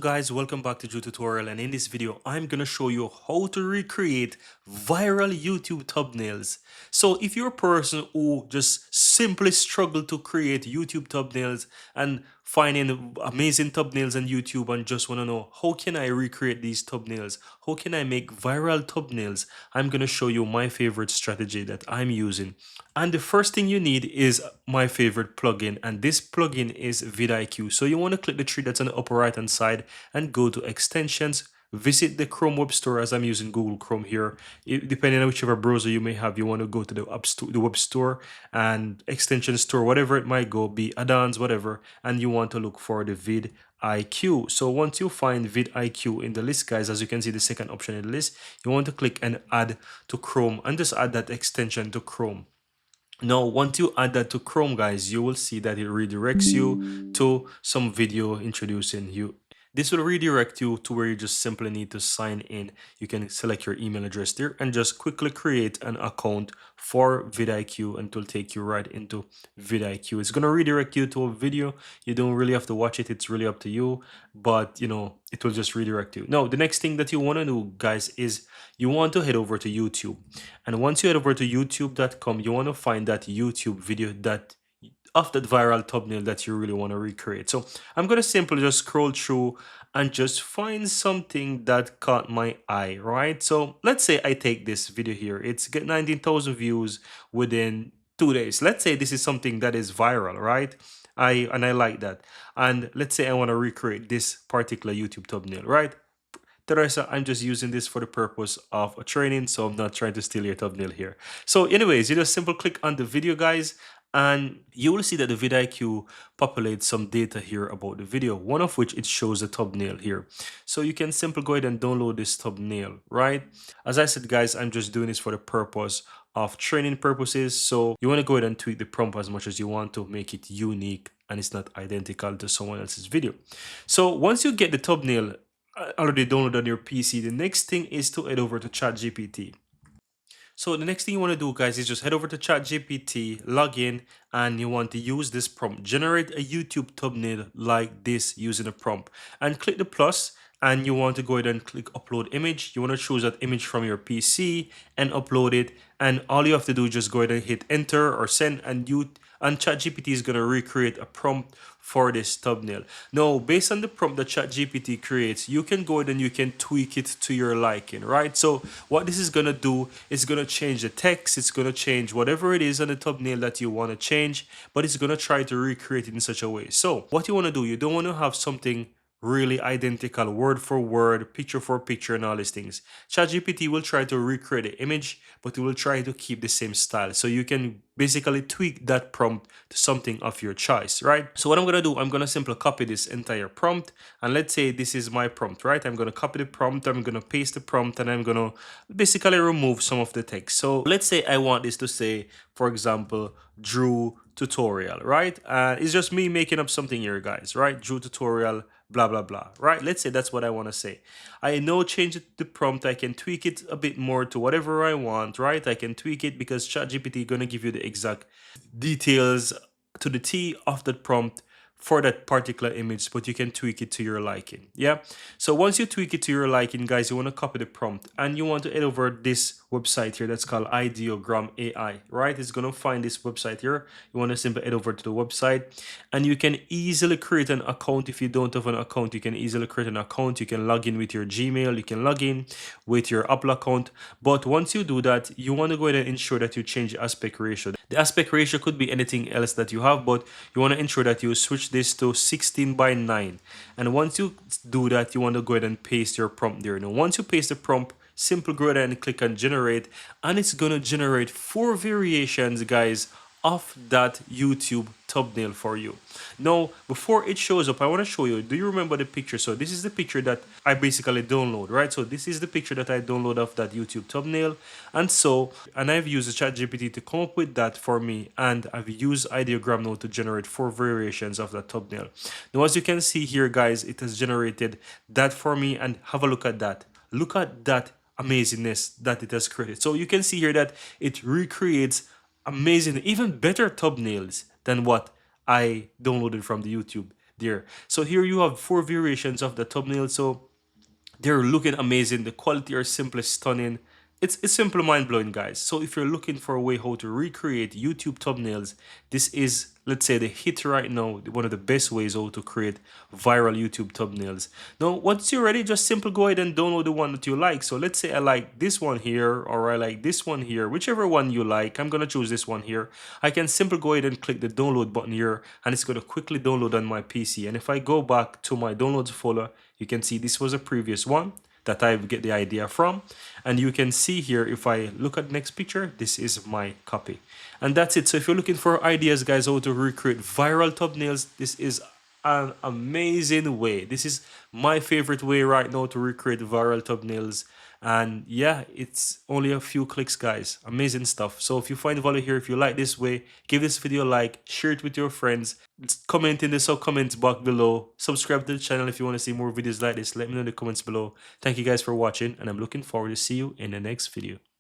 Guys, welcome back to Drew Tutorial, and in this video I'm gonna show you how to recreate viral YouTube thumbnails. So if you're a person who just simply struggle to create YouTube thumbnails and finding amazing thumbnails on YouTube and just want to know how can I recreate these thumbnails, how can I make viral thumbnails, I'm gonna show you my favorite strategy that I'm using. And the first thing you need is my favorite plugin, and this plugin is vidIQ. So you want to click the tree that's on the upper right hand side and go to extensions. Visit the Chrome Web Store, as I'm using Google Chrome here. Depending on whichever browser you may have, you want to go to the Web Store and extension store, whatever it might go, be add-ons, whatever, and you want to look for the vidIQ. So once you find vidIQ in the list, guys, as you can see, the second option in the list, you want to click and add to Chrome and just add that extension to Chrome. Now, once you add that to Chrome, guys, you will see that it redirects you to some video introducing you. This will redirect you to where you just simply need to sign in. You can select your email address there and just quickly create an account for vidIQ, and it will take you right into vidIQ. It's going to redirect you to a video. You don't really have to watch it. It's really up to you, but it will just redirect you. Now, the next thing that you want to do, guys, is you want to head over to YouTube. And once you head over to youtube.com, you want to find that YouTube video of that viral thumbnail that you really want to recreate. So I'm going to simply just scroll through and just find something that caught my eye, right? So let's say I take this video here. It's got 19,000 views within 2 days. Let's say this is something that is viral, right? I like that. And let's say I want to recreate this particular YouTube thumbnail, right? Teresa, I'm just using this for the purpose of a training, so I'm not trying to steal your thumbnail here. So anyways, you just simple click on the video, guys, and you will see that the vidIQ populates some data here about the video, one of which it shows the thumbnail here. So you can simply go ahead and download this thumbnail, right? As I said, guys, I'm just doing this for the purpose of training purposes. So you want to go ahead and tweak the prompt as much as you want to make it unique and it's not identical to someone else's video. So once you get the thumbnail already downloaded on your PC, the next thing is to head over to ChatGPT. So the next thing you want to do, guys, is just head over to ChatGPT, log in, and you want to use this prompt. Generate a YouTube thumbnail like this using a prompt. And click the plus, and you want to go ahead and click upload image. You want to choose that image from your PC and upload it. And all you have to do is just go ahead and hit enter or send, and ChatGPT is going to recreate a prompt for this thumbnail. Now, based on the prompt that ChatGPT creates, you can go ahead and you can tweak it to your liking, right? So what this is going to do is going to change the text. It's going to change whatever it is on the thumbnail that you want to change, but it's going to try to recreate it in such a way. So what you want to do, you don't want to have something really identical, word for word, picture for picture, and all these things. ChatGPT will try to recreate the image, but it will try to keep the same style. So you can basically tweak that prompt to something of your choice, right? So what I'm gonna do, I'm gonna simply copy this entire prompt, and let's say this is my prompt, right? I'm gonna copy the prompt, I'm gonna paste the prompt, and I'm gonna basically remove some of the text. So let's say I want this to say, for example, Drew tutorial, right? It's just me making up something here, guys, right? Drew tutorial, blah blah blah, right? Let's say that's what I want to say. I know change the prompt, I can tweak it a bit more to whatever I want, right? I can tweak it because ChatGPT gonna give you the exact details to the T of that prompt for that particular image, but you can tweak it to your liking. Yeah, so once you tweak it to your liking, guys, you want to copy the prompt and you want to head over this website here that's called Ideogram AI, right? It's gonna find this website here. You want to simply head over to the website, and you can easily create an account. If you don't have an account, you can easily create an account. You can log in with your Gmail, you can log in with your Apple account. But once you do that, you want to go ahead and ensure that you change the aspect ratio. The aspect ratio could be anything else that you have, but you want to ensure that you switch this to 16:9. And once you do that, you want to go ahead and paste your prompt there. Now, once you paste the prompt, simply go ahead and click on generate, and it's going to generate 4 variations, guys, of that YouTube thumbnail for you. Now, before it shows up, I want to show you, do you remember the picture? So this is the picture that I basically download, right? So this is the picture that I download of that YouTube thumbnail. And I've used the ChatGPT to come up with that for me, and I've used Ideogram now to generate 4 variations of that thumbnail. Now, as you can see here, guys, it has generated that for me, and have a look at that. Look at that amazingness that it has created. So you can see here that it recreates amazing, even better thumbnails than what I downloaded from the YouTube. there. So here you have four variations of the thumbnail. So they're looking amazing. The quality are simply stunning. It's simply mind-blowing, guys. So if you're looking for a way how to recreate YouTube thumbnails, this is, let's say, the hit right now, one of the best ways how to create viral YouTube thumbnails. Now, once you're ready, just simply go ahead and download the one that you like. So let's say I like this one here, or I like this one here, whichever one you like. I'm gonna choose this one here. I can simply go ahead and click the download button here, and it's gonna quickly download on my PC. And if I go back to my downloads folder, you can see this was a previous one that I get the idea from. And you can see here, if I look at the next picture, this is my copy. And that's it. So if you're looking for ideas, guys, how to recreate viral thumbnails, this is an amazing way. This is my favorite way right now to recreate viral thumbnails. And yeah, it's only a few clicks, guys. Amazing stuff. So if you find value here, if you like this way, give this video a like, share it with your friends, comment in the sub comments box below, subscribe to the channel if you want to see more videos like this. Let me know in the comments below. Thank you guys for watching, and I'm looking forward to see you in the next video.